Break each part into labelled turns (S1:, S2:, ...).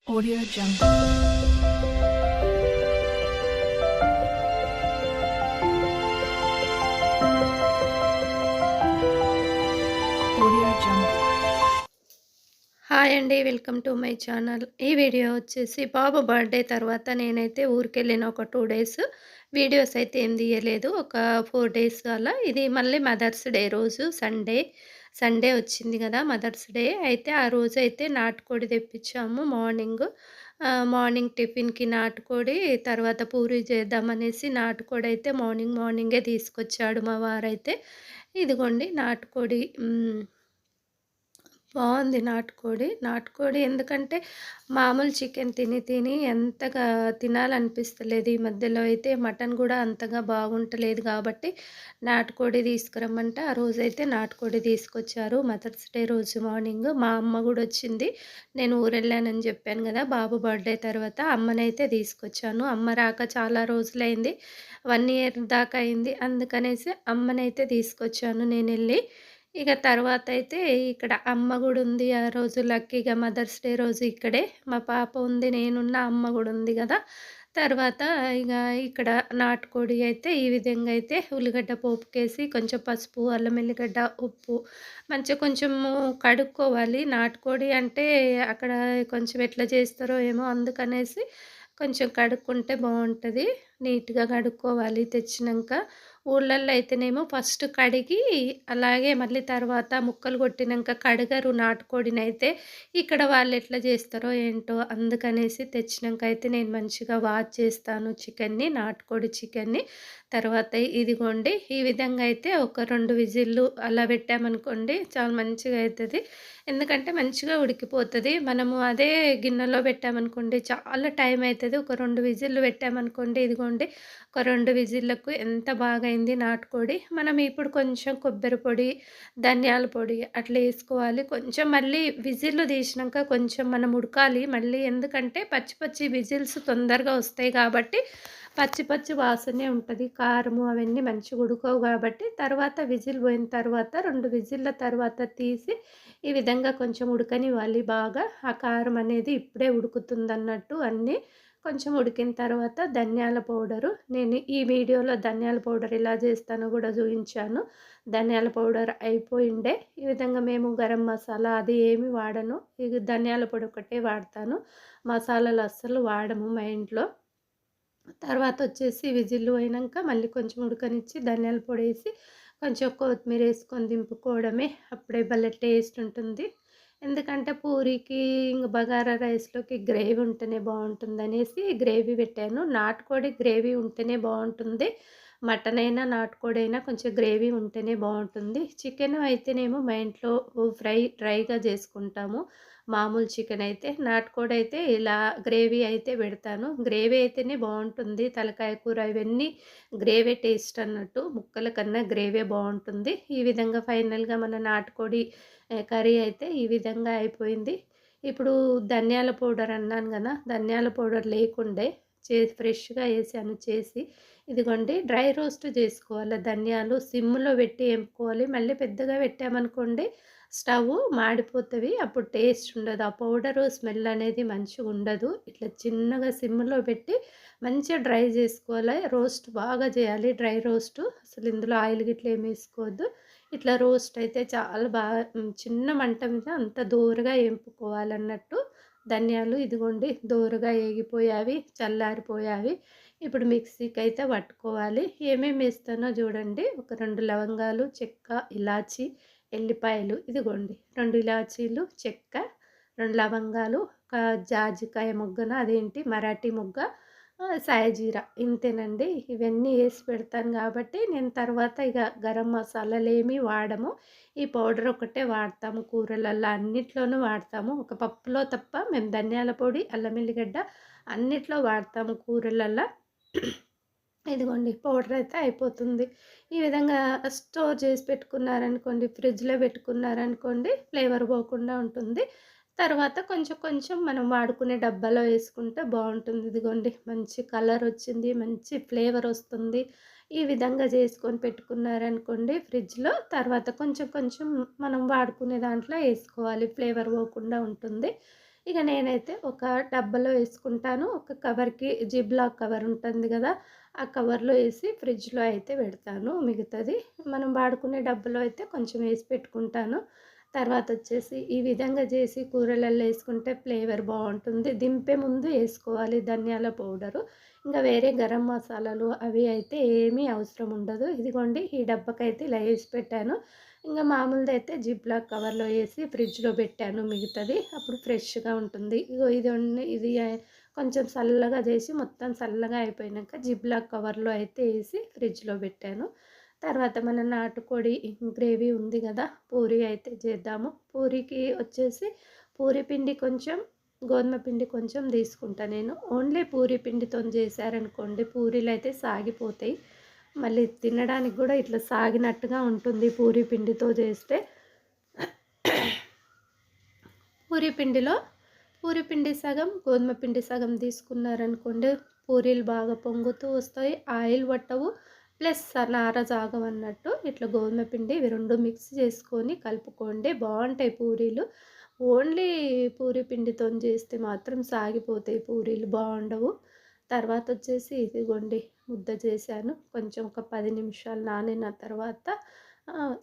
S1: Audio Jungle. Audio Jungle.
S2: Hi అండి. Welcome to my channel. ఈ video వచ్చేసి బాబు బర్త్‌డే తర్వాత నేనైతే ఊరికెళ్ళిన ఒక 2 డేస్. వీడియోస్ అయితే ఏం తీయలేదు. ఒక 4 డేస్ అలా. ఇది మళ్ళీ మదర్స్ డే రోజు సండే వచ్చింది కదా! Mother's Day. అయితే ఆ రోజైతే నాటుకోడి తెప్పించాము మార్నింగ్. మార్నింగ్ టిఫిన్‌కి నాటుకోడి, తర్వాత పూరి చేద్దామనేసి నాటుకోడైతే మార్నింగే తీసుకొచ్చాడు మా వారైతే. ఇదిగోండి నాటుకోడి. బావుంది నాటుకోడి. నాటుకోడి ఎందుకంటే, మామూలు చికెన్ తిని ఎంతగా తినాలనిపిస్తలేదు. ఈ మధ్యలో అయితే మటన్ గూడా అంతగా బాగుంటలేదు గాబట్టి, నాటుకోడి తీసుకురమ్మంటే, ఆ రోజైతే నాటుకోడి తీసుకొచ్చారు. మదర్స్ డే రోజు మార్నింగ్. మా అమ్మ గూడొచ్చింది. నేను ఊరెళ్ళానని జెప్పాను గదా! బాబు బర్త్‌డే తర్వాత అమ్మనైతే తీసుకొచ్చాను. అమ్మ రాక చాలా రోజులైంది. 1 ఇయర్ దాకా అయింది. అందుకనేసి అమ్మనైతే తీసుకొచ్చాను నేనెళ్ళి. ఇక తర్వాతయితే ఇక్కడ అమ్మ గూడా ఉంది. ఆ రోజు లక్కీగా మదర్స్ డే రోజు ఇక్కడే. మా పాప ఉంది, నేనున్న, అమ్మ గూడా ఉంది గదా! తర్వాత ఇగ ఇక్కడ నాటుకోడి అయితే ఈ విధంగా అయితే ఉల్లిగడ్డ పోపుకేసి కొంచెం పసుపు, అల్లం ఎల్లిగడ్డ, ఉప్పు మంచిగా కొంచెము కడుక్కోవాలి. నాటుకోడి అంటే అక్కడ కొంచెం ఎట్లా చేస్తారో ఏమో అందుకనేసి కొంచెం కడుక్కుంటే బావుంటది. నీట్‌గా కడుక్కోవాలి తెచ్చినంక. ఊర్లల్లో అయితేనేమో ఫస్ట్ కడిగి, అలాగే మళ్ళీ తర్వాత ముక్కలు కొట్టినంక కడగరు నాటుకోడినైతే. ఇక్కడ వాళ్ళెట్లా జేస్తారో ఏంటో అందుకనేసి తెచ్చినంక అయితే నేను మంచిగా వాష్ చేస్తాను చికెన్‌ని, నాటుకోడి చికెన్‌ని. తర్వాత ఇదిగోండి ఈ విధంగా అయితే ఒక 2 విజిల్లు అలా పెట్టామనుకోండి చాలా మంచిగా అయితది. ఎందుకంటే మంచిగా ఉడికిపోతది. మనము అదే గిన్నెలో పెట్టామనుకోండి చాలా టైం అయితది. ఒక 2 విజిల్లు పెట్టామనుకోండి ఇదిగోండి ఒక 2 విజిల్లకు ఎంత బాగయింది నాటుకోడి. మనం ఇప్పుడు కొంచెం కొబ్బరి పొడి, ధనియాల పొడి అట్లా ఏసుకోవాలి. కొంచెం మళ్ళీ విజిల్లు తీసినంక కొంచెం మనం ఉడకాలి మళ్ళీ. ఎందుకంటే పచ్చి పచ్చి విజిల్స్ తొందరగా వస్తాయి కాబట్టి పచ్చి పచ్చి వాసనే ఉంటది. కారము అవన్నీ మంచిగా ఉడకవు గాబట్టి తర్వాత విజిల్ పోయిన తర్వాత 2 విజిల్ల తర్వాత తీసి ఈ విధంగా కొంచెం ఉడకనివ్వాలి బాగా. ఆ కారం అనేది ఇప్పుడే ఉడుకుతుందన్నట్టు అన్నీ. కొంచెం ఉడికిన తర్వాత ధనియాల పౌడరు, నేను ఈ వీడియోలో ధనియాల పౌడర్ ఎలా చేస్తానో గూడా చూయించాను. ధనియాల పౌడర్ అయిపోయిండే. ఈ విధంగా మేము గరం మసాలా అది ఏమి వాడను. ఇది ధనియాల పొడి ఒకటే వాడతాను. మసాలాలు అస్సలు వాడము మా ఇంట్లో. తర్వాతొచ్చేసి విజిల్లు పోయినంక మళ్ళీ కొంచెం ఉడకనిచ్చి ధనియాల పొడేసి, కొంచెం కొత్తిమీరేసుకొని దింపుకోవడమే. అప్పుడే భలే టేస్ట్ ఉంటుంది. ఎందుకంటే పూరికి, ఇంగ బగారా రైస్‌లోకి గ్రేవీ ఉంటేనే బావుంటుందనేసి గ్రేవీ పెట్టాను. నాటుకోడి గ్రేవీ ఉంటేనే బావుంటుంది. మటనైనా, నాటుకోడైనా కొంచెం గ్రేవీ ఉంటేనే బావుంటుంది. చికెను అయితేనేమో మా ఇంట్లో డ్రైగా చేసుకుంటాము. మామూలు చికెనయితే. నాటుకోడైతే ఇలా గ్రేవీ అయితే పెడతాను. గ్రేవీ అయితేనే బావుంటుంది. తలకాయ కూర ఇవన్నీ గ్రేవీ టేస్ట్ అన్నట్టు. ముక్కల కన్నా గ్రేవీ బావుంటుంది. ఈ విధంగా ఫైనల్‌గా మన నాటుకోడి కర్రీ అయితే ఈ విధంగా అయిపోయింది. ఇప్పుడు ధనియాల పౌడర్ అన్నాను గదా! ధనియాల పౌడర్ లేకుండే ఫ్రెష్‌గా ఏసాను చేసి. ఇదిగోండి డ్రై రోస్ట్ జేసుకోవాలి ధనియాలు. సిమ్‌లో పెట్టి ఏంపుకోవాలి. మళ్ళీ పెద్దగా పెట్టామనుకోండి స్టవ్వు మాడిపోతవి. అప్పుడు టేస్ట్ ఉండదు. ఆ పౌడరు స్మెల్ అనేది మంచిగుండదు. ఇట్లా చిన్నగా సిమ్‌లో పెట్టి మంచిగా డ్రై జేసుకోవాలి. రోస్ట్ బాగా జేయాలి డ్రై రోస్టు. అసలు ఇందులో ఆయిల్ గిట్ల ఏమి ఏసుకోవద్దు. ఇట్లా రోస్ట్ అయితే చాలా చిన్న మంట మీద అంత దోరగా ఏంపుకోవాలన్నట్టు. ధనియాలు ఇదిగోండి దోరగా ఏగిపోయావి, చల్లారిపోయావి. ఇప్పుడు మిక్సీకైతే పట్టుకోవాలి. ఏమేమి ఏస్తానో జూడండి. ఒక 2 లవంగాలు, చెక్క, ఇలాచి, ఎల్లిపాయలు ఇదిగోండి 2 ఇలాచీలు, చెక్క, 2 లవంగాలు, ఒక జాజికాయ మొగ్గన అదేంటి మరాఠీ మొగ్గ, సాయజీరా ఇంతేనండి. ఇవన్నీ ఏసి పెడతాను గాబట్టి నేను తర్వాత ఇగ గరం మసాలాలేమి వాడము. ఈ పౌడర్ ఒకటే వాడతాము కూరలల్ల అన్నిట్లోనూ వాడతాము. ఒక పప్పులో తప్ప మేము ధనియాల పొడి, అల్లం ఎల్లిగడ్డ అన్నిట్లో వాడతాము కూరలల్ల. ఇదిగోండి పౌడర్ అయితే అయిపోతుంది. ఈ విధంగా స్టోర్ చేసి పెట్టుకున్నారనుకోండి, ఫ్రిడ్జ్‌లో పెట్టుకున్నారనుకోండి ఫ్లేవర్ పోకుండా ఉంటుంది. తర్వాత కొంచెం కొంచెం మనం వాడుకునే డబ్బాలో వేసుకుంటే బావుంటుంది. ఇదిగోండి మంచి కలర్ వచ్చింది. మంచి ఫ్లేవర్ వస్తుంది. ఈ విధంగా చేసుకొని పెట్టుకున్నారనుకోండి ఫ్రిడ్జ్‌లో, తర్వాత కొంచెం కొంచెం మనం వాడుకునే దాంట్లో ఏసుకోవాలి. ఫ్లేవర్ పోకుండా ఉంటుంది. ఇక నేనైతే ఒక డబ్బాలో వేసుకుంటాను. ఒక కవర్‌కి జిప్‌లాక్ కవర్ ఉంటుంది గదా! ఆ కవర్‌లో ఏసి ఫ్రిడ్జ్‌లో అయితే పెడతాను మిగతాది. మనం వాడుకునే డబ్బాలో అయితే కొంచెం ఏసి పెట్టుకుంటాను. తర్వాతొచ్చేసి ఈ విధంగా జేసి కూరలల్లో ఏసుకుంటే ఫ్లేవర్ బావుంటుంది. దింపే ముందు ఏసుకోవాలి ధనియాల పౌడరు. ఇంక వేరే గరం మసాలాలు అవి అయితే ఏమీ అవసరం ఉండదు. ఇదిగోండి ఈ డబ్బాకైతే ఇలా ఏసి పెట్టాను. ఇంగ మామూలుదైతే జిప్‌లాక్ కవర్‌లో ఏసి ఫ్రిడ్జ్‌లో పెట్టాను మిగతాది. అప్పుడు ఫ్రెష్‌గా ఉంటుంది. ఇగో ఇది కొంచెం చల్లగా చేసి మొత్తం చల్లగా అయిపోయినాక జిప్‌లాక్ కవర్‌లో అయితే ఏసి ఫ్రిడ్జ్‌లో పెట్టాను. తర్వాత మన నాటుకోడి గ్రేవీ ఉంది గదా! పూరి అయితే చేద్దాము. పూరికి వచ్చేసి పూరి పిండి కొంచెం, గోధుమ పిండి కొంచెం తీసుకుంటా నేను. ఓన్లీ పూరి పిండితోని చేశారనుకోండి పూరీలైతే సాగిపోతాయి. మళ్ళీ తినడానికి గూడా ఇట్లా సాగినట్టుగా ఉంటుంది పూరి పిండితో చేస్తే. పూరి పిండిలో పూరి పిండి సగం, గోధుమ పిండి సగం తీసుకున్నారనుకోండి పూరీలు బాగా పొంగుతూ వస్తాయి. ఆయిల్ పట్టవు. ప్లస్ నార సాగవన్నట్టు. ఇట్లా గోధుమ పిండి ఇవి 2 మిక్స్ చేసుకొని కలుపుకోండి. బావుంటాయి పూరీలు. ఓన్లీ పూరి పిండితోని చేస్తే మాత్రం సాగిపోతాయి పూరీలు బావుండవు. తర్వాతొచ్చేసి ఇదిగోండి ముద్ద చేశాను. కొంచెం ఒక 10 నిమిషాలు నానిన తర్వాత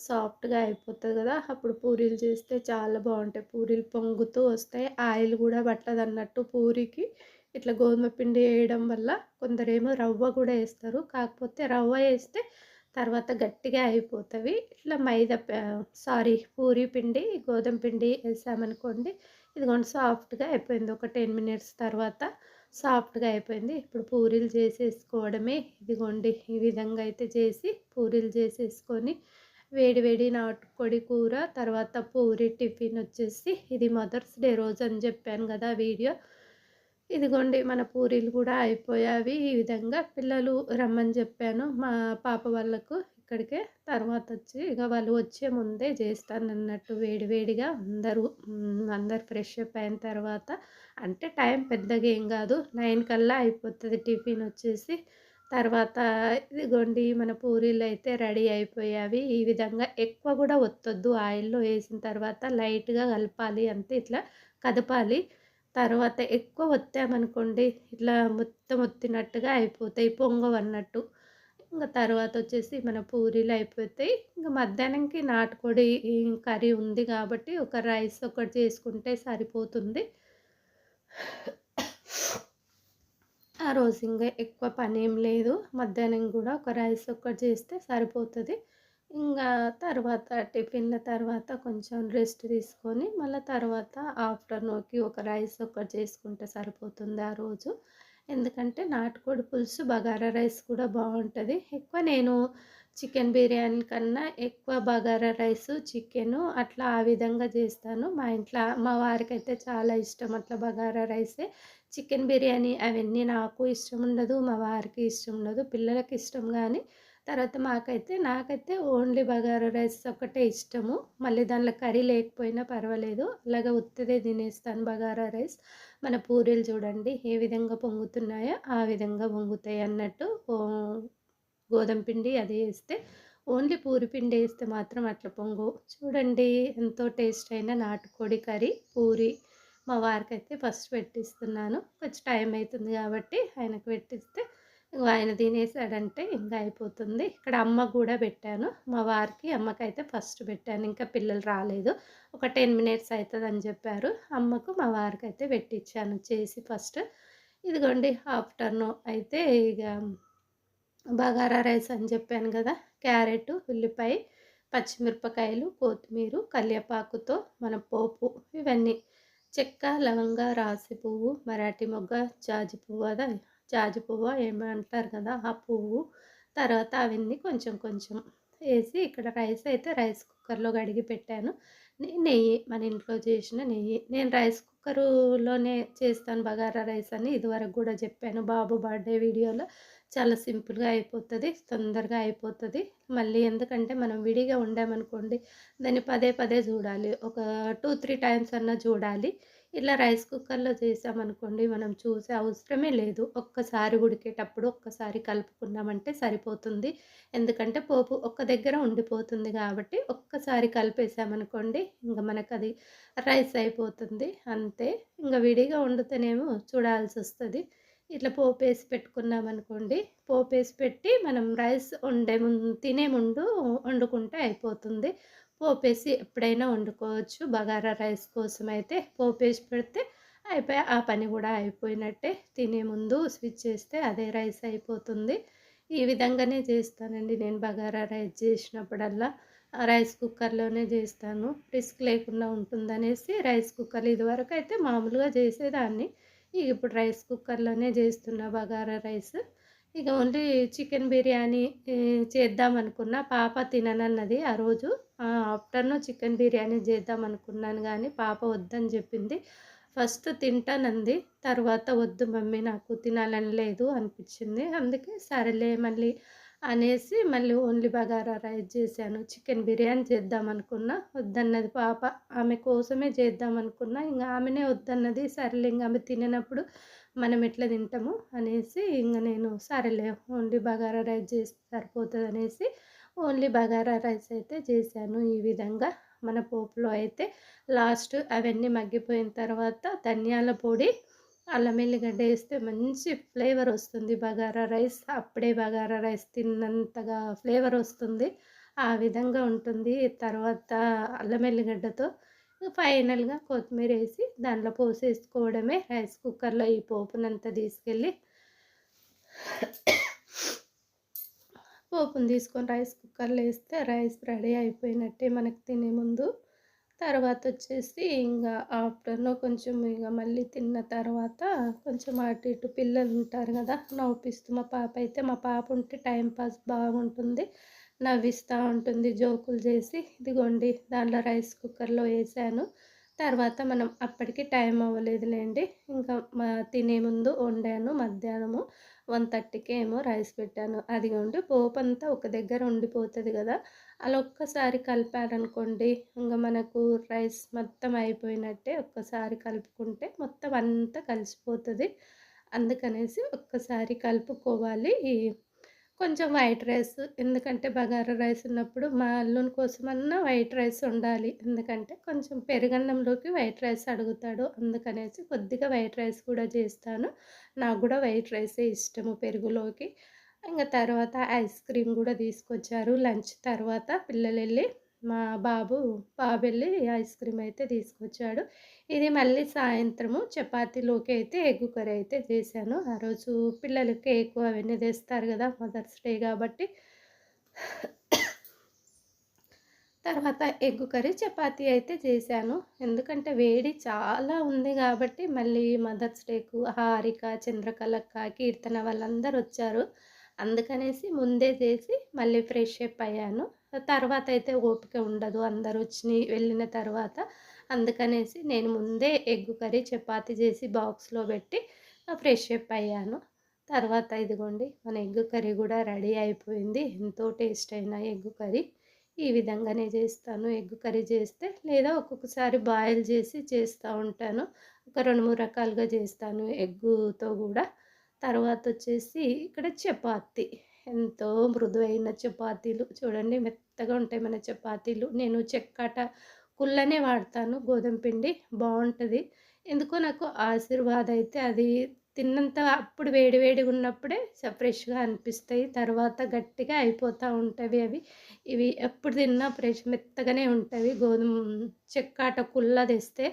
S2: సాఫ్ట్‌గా అయిపోతది గదా! అప్పుడు పూరీలు చేస్తే చాలా బావుంటాయి. పూరీలు పొంగుతూ వస్తాయి. ఆయిల్ గూడా పట్టదన్నట్టు పూరికి. ఇట్లా గోధుమ పిండి ఏయడం వల్ల కొందరేమో రవ్వ గూడా ఏస్తారు. కాకపోతే రవ్వ ఏస్తే తర్వాత గట్టిగా అయిపోతవి. ఇట్లా పూరి పిండి, గోధుమ పిండి ఏసామనుకోండి, ఇదిగోండి సాఫ్ట్‌గా అయిపోయింది. ఒక 10 మినిట్స్ తర్వాత సాఫ్ట్‌గా అయిపోయింది. ఇప్పుడు పూరీలు చేసేసుకోవడమే. ఇదిగోండి ఈ విధంగా అయితే చేసి పూరీలు చేసేసుకొని వేడి వేడి నాటుకోడి కూర, తర్వాత పూరి టిఫిన్ వచ్చేసి ఇది మదర్స్ డే రోజు అని చెప్పాను గదా వీడియో. ఇదిగోండి మన పూరీలు కూడా అయిపోయావి. ఈ విధంగా పిల్లలు రమ్మని చెప్పాను మా పాప వాళ్ళకు ఇక్కడికే. తర్వాతొచ్చి ఇక వాళ్ళు వచ్చే ముందే చేస్తానన్నట్టు వేడి వేడిగా అందరూ ఫ్రెష్ అప్ అయిన తర్వాత అంటే టైం పెద్దగా ఏం కాదు. 9 కల్లా అయిపోతది టిఫిన్ వచ్చేసి. తర్వాత ఇదిగోండి మన పూరీలయితే రెడీ అయిపోయావి. ఈ విధంగా ఎక్కువ గూడా ఒత్తొద్దు. ఆయిల్‌లో ఏసిన తర్వాత లైట్‌గా కలపాలి అంతే. ఇట్లా కదపాలి. తర్వాత ఎక్కువ ఒత్తామనుకోండి ఇట్లా మొత్తం ఒత్తినట్టుగా అయిపోతాయి. పొంగవన్నట్టు. ఇంగ తర్వాతొచ్చేసి మన పూరీలు అయిపోతాయి. ఇంక మధ్యాహ్నంకి నాటుకోడి కర్రీ ఉంది కాబట్టి ఒక రైస్ ఒకటి చేసుకుంటే సరిపోతుంది. ఆ రోజు ఇంగ ఎక్కువ పనేం లేదు. మధ్యాహ్నం గూడా ఒక రైస్ ఒక్కటి చేస్తే సరిపోతది. ఇంగా తర్వాత టిఫిన్‌ల తర్వాత కొంచెం రెస్ట్ తీసుకొని, మళ్ళా తర్వాత ఆఫ్టర్‌నూన్‌కి ఒక రైస్ ఒక్కటి చేసుకుంటే సరిపోతుంది ఆ రోజు. ఎందుకంటే నాటుకోడి పులుసు, బగారా రైస్ కూడా బావుంటది. ఎక్కువ నేను చికెన్ బిర్యానీ కన్నా ఎక్కువ బగారా రైసు, చికెను అట్లా ఆ విధంగా చేస్తాను. మా ఇంట్ల మా వారికైతే చాలా ఇష్టం అట్లా బగారా రైసే. చికెన్ బిర్యానీ అవన్నీ నాకు ఇష్టం ఉండదు. మా వారికి ఇష్టం ఉండదు. పిల్లలకి ఇష్టం గానీ, తర్వాత నాకైతే ఓన్లీ బగారా రైస్ ఒక్కటే ఇష్టము. మళ్ళీ దాంట్లో కర్రీ లేకపోయినా పర్వాలేదు. అలాగే ఉత్తిదే తినేస్తాను బగారా రైస్. మన పూరీలు చూడండి ఏ విధంగా పొంగుతున్నాయో, ఆ విధంగా పొంగుతాయన్నట్టు. గోధుమ పిండి అది ఏస్తే, ఓన్లీ పూరి పిండి ఏస్తే మాత్రం అట్లా పొంగవు. చూడండి ఎంతో టేస్ట్ అయిన నాటుకోడి కర్రీ, పూరి మా వారికైతే ఫస్ట్ పెట్టిస్తున్నాను. కొంచెం టైం అయితుంది కాబట్టి ఆయనకు పెట్టిస్తే ఆయన తినేసాడంటే ఇంక అయిపోతుంది. ఇక్కడ అమ్మకు గూడా పెట్టాను. మా వారికి, అమ్మకైతే ఫస్ట్ పెట్టాను. ఇంకా పిల్లలు రాలేదు. ఒక 10 మినిట్స్ అయితదని చెప్పారు. అమ్మకు, మా వారికైతే పెట్టిచ్చాను చేసి ఫస్ట్. ఇదిగోండి ఆఫ్టర్‌నూన్ అయితే ఇగ బగారా రైస్ అని చెప్పాను గదా! క్యారెట్, ఉల్లిపాయ, పచ్చిమిరపకాయలు, కొత్తిమీర, కల్యపాకుతో మన పోపు ఇవన్నీ చెక్క, లవంగ, రాసి పువ్వు, మరాఠీ మొగ్గ, జాజి పువ్వో ఏమో అంటారు కదా! ఆ పువ్వు. తర్వాత అవన్నీ కొంచెం కొంచెం ఏసి ఇక్కడ రైస్ కుక్కర్‌లో కడిగి పెట్టాను. నెయ్యి మన ఇంట్లో చేసిన నెయ్యి. నేను రైస్ కుక్కరులోనే చేస్తాను బగారా రైస్ అని ఇదివరకు గూడా చెప్పాను బాబు బర్త్‌డే వీడియోలో. చాలా సింపుల్‌గా అయిపోతది. తొందరగా అయిపోతది. మళ్ళీ ఎందుకంటే మనం విడిగా వండామనుకోండి దాన్ని పదే పదే చూడాలి. ఒక 2, 3 టైమ్స్ అన్నా చూడాలి. ఇలా రైస్ కుక్కర్‌లో చేసామనుకోండి మనం చూసే అవసరమే లేదు. ఒక్కసారి ఉడికేటప్పుడు ఒక్కసారి కలుపుకున్నామంటే సరిపోతుంది. ఎందుకంటే పోపు ఒక్క దగ్గర ఉండిపోతుంది కాబట్టి ఒక్కసారి కలిపేసామనుకోండి ఇంక మనకది రైస్ అయిపోతుంది. అంతే. ఇంగ విడిగా వండితేనేమో చూడాల్సొస్తది. ఇట్లా పోపేసి పెట్టుకున్నామనుకోండి, పోపేసి పెట్టి మనం రైస్ తినే ముందు వండుకుంటే అయిపోతుంది. పోపేసి ఎప్పుడైనా వండుకోవచ్చు. బగారా రైస్ కోసమైతే పోపేసి పెడితే ఆ పని గూడా అయిపోయినట్టే. తినే ముందు స్విచ్ చేస్తే అదే రైస్ అయిపోతుంది. ఈ విధంగానే చేస్తానండి నేను బగారా రైస్ చేసినప్పుడల్లా. రైస్ కుక్కర్‌లోనే చేస్తాను. రిస్క్ లేకుండా ఉంటుందనేసి రైస్ కుక్కర్‌లో ఇదివరకైతే మామూలుగా చేసేదాన్ని. ఇప్పుడు రైస్ కుక్కర్‌లోనే చేస్తున్నా బగారా రైస్. ఇక ఓన్లీ చికెన్ బిర్యానీ చేద్దామనుకున్నా. పాప తిననన్నది ఆ రోజు. ఆఫ్టర్‌నూన్ చికెన్ బిర్యానీ చేద్దామనుకున్నాను గానీ, పాప వద్దని చెప్పింది. ఫస్ట్ తింటానంది. తర్వాత వద్దు మమ్మీ నాకు తినాలని లేదు అనిపిచ్చింది. అందుకే సరేలే మళ్ళీ అనేసి మళ్ళీ ఓన్లీ బగారా రైస్ చేశాను. చికెన్ బిర్యానీ చేద్దామనుకున్నా. వద్దన్నది పాప. ఆమె కోసమే చేద్దామనుకున్నా. ఇంగ ఆమెనే వద్దన్నది. సరేలే ఇంగ ఆమె తిననప్పుడు మనం ఎట్లా తింటాము అనేసి ఇంగ నేను సరేలే ఓన్లీ బగారా రైస్ చేస్తే సరిపోతదనేసి ఓన్లీ బగారా రైస్ అయితే చేశాను. ఈ విధంగా మన పోపులో అయితే లాస్ట్ అవన్నీ మగ్గిపోయిన తర్వాత ధనియాల పొడి, అల్లం ఎల్లిగడ్డ ఏస్తే మంచి ఫ్లేవర్ వస్తుంది బగారా రైస్. అప్పుడే బగారా రైస్ తిన్నంతగా ఫ్లేవర్ వస్తుంది. ఆ విధంగా ఉంటుంది. తర్వాత అల్లం ఎల్లిగడ్డతో ఫైనల్‌గా కొత్తిమీరేసి దాంట్లో పోసేసుకోవడమే. రైస్ కుక్కర్‌లో ఈ పోపునంతా తీసుకెళ్ళి పోపుని తీసుకొని రైస్ కుక్కర్‌లో ఏస్తే రైస్ రెడీ అయిపోయినట్టే మనకు తినే ముందు. తర్వాతొచ్చేసి ఇంగ ఆఫ్టర్‌నూన్ కొంచెం ఇగ మళ్ళీ తిన్న తర్వాత కొంచెం అటు ఇటు పిల్లలుంటారు గదా! నవ్విస్తూ మా పాప ఉంటే టైమ్ పాస్ బాగుంటుంది. నవ్విస్తా ఉంటుంది జోకులు జేసి. ఇదిగోండి దాంట్లో రైస్ కుక్కర్‌లో ఏసాను. తర్వాత మనం అప్పటికి టైం అవ్వలేదులెండి. ఇంకా తినే ముందు వండాను మధ్యాహ్నము. 1:30కే ఏమో రైస్ పెట్టాను. అదిగోండి పోపంతా ఒక దగ్గర ఉండిపోతది గదా! అలా ఒక్కసారి కలిపారనుకోండి, ఇంగ మనకు రైస్ మొత్తం అయిపోయినట్టే. ఒక్కసారి కలుపుకుంటే మొత్తం అంతా కలిసిపోతది. అందుకనేసి ఒక్కసారి కలుపుకోవాలి. కొంచెం వైట్ రైస్ ఎందుకంటే బగారా రైస్ ఉన్నప్పుడు మా అల్లుని కోసమన్నా వైట్ రైస్ వండాలి. ఎందుకంటే కొంచెం పెరుగన్నంలోకి వైట్ రైస్ అడుగుతాడు. అందుకనేసి కొద్దిగా వైట్ రైస్ కూడా చేస్తాను. నాకు గూడా వైట్ రైసే ఇష్టము పెరుగులోకి. ఇంగ తర్వాత ఐస్ క్రీమ్ గూడా తీసుకొచ్చారు లంచ్ తర్వాత పిల్లలెళ్ళి. మా బాబెళ్ళి ఐస్ క్రీమ్ అయితే తీసుకొచ్చాడు. ఇది మళ్ళీ సాయంత్రము చపాతీలోకి అయితే ఎగ్ కర్రీ అయితే చేశాను. ఆ రోజు పిల్లలు కేకు అవన్నీ తెస్తారు గదా! మదర్స్ డే గాబట్టి. తర్వాత ఎగ్ కర్రీ, చపాతీ అయితే చేశాను. ఎందుకంటే వేడి చాలా ఉంది గాబట్టి మళ్ళీ మదర్స్ డేకు హారిక, చంద్రకళక్క, కీర్తన వాళ్ళందరొచ్చారు. అందుకనేసి ముందే చేసి మళ్ళీ ఫ్రెష్ అప్ అయ్యాను. తర్వాతయితే ఓపిక ఉండదు వెళ్ళిన తర్వాత. అందుకనేసి నేను ముందే ఎగ్ కర్రీ, చపాతీ చేసి బాక్స్‌లో పెట్టి ఫ్రెష్ అప్ అయ్యాను. తర్వాత ఇదిగోండి మన ఎగ్ కర్రీ గూడా రెడీ అయిపోయింది. ఎంతో టేస్ట్ అయిన ఎగ్ కర్రీ. ఈ విధంగానే చేస్తాను. ఎగ్ కర్రీ చేస్తే లేదా ఒక్కొక్కసారి బాయిల్ చేసి చేస్తూ ఉంటాను. ఒక 2, 3 రకాలుగా చేస్తాను ఎగ్గుతో గూడా. తర్వాతొచ్చేసి ఇక్కడ చపాతీ. ఎంతో మృదువైన చపాతీలు చూడండి మెత్తగా ఉంటాయి మన చపాతీలు. నేను చెక్కాట కుళ్ళనే వాడతాను గోధుమ పిండి బావుంటది. ఎందుకో నాకు ఆశీర్వాద్ అయితే అది తిన్నంత అప్పుడు వేడి వేడిగున్నప్పుడే ఫ్రెష్‌గా అనిపిస్తాయి. తర్వాత గట్టిగా అయిపోతా ఉంటవి అవి. ఇవి ఎప్పుడు తిన్నా మెత్తగానే ఉంటవి. చెక్కాట కుల్ల తెస్తే.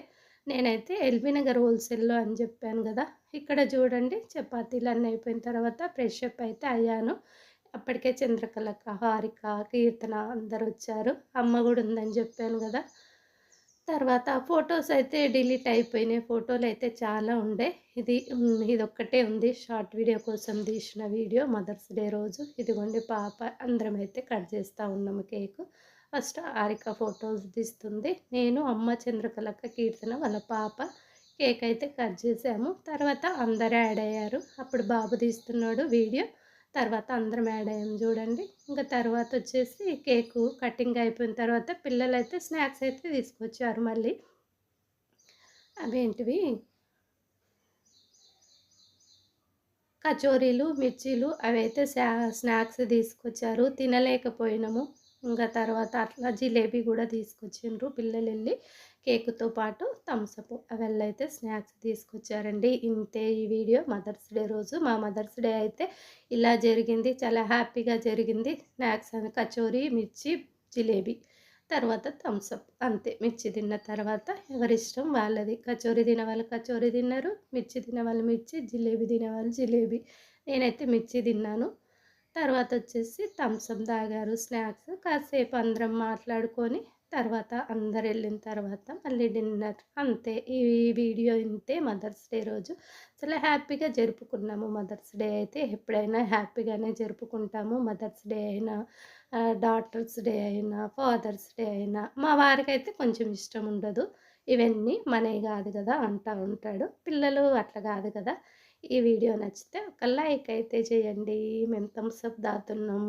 S2: నేనైతే ఎల్బీ నగర్ హోల్‌సేల్‌లో అని చెప్పాను గదా! ఇక్కడ చూడండి చపాతీలన్నీ అయిపోయిన తర్వాత ఫ్రెష్ అప్ అయితే అయ్యాను. అప్పటికే చంద్రకళక్క, హారిక, కీర్తన అందరొచ్చారు. అమ్మ గూడా ఉందని చెప్పాను గదా! తర్వాత ఫోటోస్ అయితే డిలీట్ అయిపోయినాయి. ఫోటోలయితే చాలా ఉండే. ఇదొక్కటే ఉంది షార్ట్ వీడియో కోసం తీసిన వీడియో మదర్స్ డే రోజు. ఇదిగోండి పాప అందరమైతే కట్ చేస్తా ఉన్నాము కేకు. ఫస్ట్ హారిక ఫోటోస్ తీస్తుంది. నేను, అమ్మ, చంద్రకళక్క, కీర్తన వాళ్ళ పాప కేక్ అయితే కట్ చేసాము. తర్వాత అందరూ యాడ్ అయ్యారు. అప్పుడు బాబు తీస్తున్నాడు వీడియో. తర్వాత అందరం యాడ్ అయ్యాం చూడండి. ఇంకా తర్వాతొచ్చేసి కేకు కటింగ్ అయిపోయిన తర్వాత పిల్లలైతే స్నాక్స్ అయితే తీసుకొచ్చారు మళ్ళీ. అవేంటివి కచోరీలు, మిర్చీలు అవైతే స్నాక్స్ తీసుకొచ్చారు. తినలేకపోయినాము. ఇంక తర్వాత అట్లా జిలేబీ గూడా తీసుకొచ్చిండ్రు పిల్లలెళ్ళి. కేకుతో పాటు థమ్స్ అప్ అవెల్లయితే స్నాక్స్ తీసుకొచ్చారండి. ఇంతే ఈ వీడియో మదర్స్ డే రోజు. మా మదర్స్ డే అయితే ఇలా జరిగింది. చాలా హ్యాపీగా జరిగింది. స్నాక్స్ అని కచోరీ, మిర్చి, జిలేబీ. తర్వాత థమ్స్ అప్ అంతే. మిర్చి తిన్న తర్వాత ఎవరిష్టం వాళ్ళది. కచోరీ తినేవాళ్ళు కచోరీ తిన్నారు. మిర్చి తినేవాళ్ళు మిర్చి, జిలేబీ తినేవాళ్ళు జిలేబీ. నేనైతే మిర్చి తిన్నాను. తర్వాతొచ్చేసి థమ్స్ అప్ తాగారు స్నాక్స్. కాసేపు అందరం మాట్లాడుకొని తర్వాత అందరెళ్ళిన తర్వాత మళ్ళీ డిన్నర్. అంతే. ఈ వీడియో ఇంతే మదర్స్ డే రోజు. చాలా హ్యాపీగా జరుపుకున్నాము మదర్స్ డే అయితే. ఎప్పుడైనా హ్యాపీగానే జరుపుకుంటాము. మదర్స్ డే అయినా, డాటర్స్ డే అయినా, ఫాదర్స్ డే అయినా. మా వారికైతే కొంచెం ఇష్టం ఉండదు. ఇవన్నీ మనయి గాదు గదా! అంటా ఉంటాడు. పిల్లలు అట్లా గాదు కదా! ఈ వీడియో నచ్చితే ఒక లైక్ అయితే చేయండి. మేము థమ్స్ అప్ తాగుతున్నాం.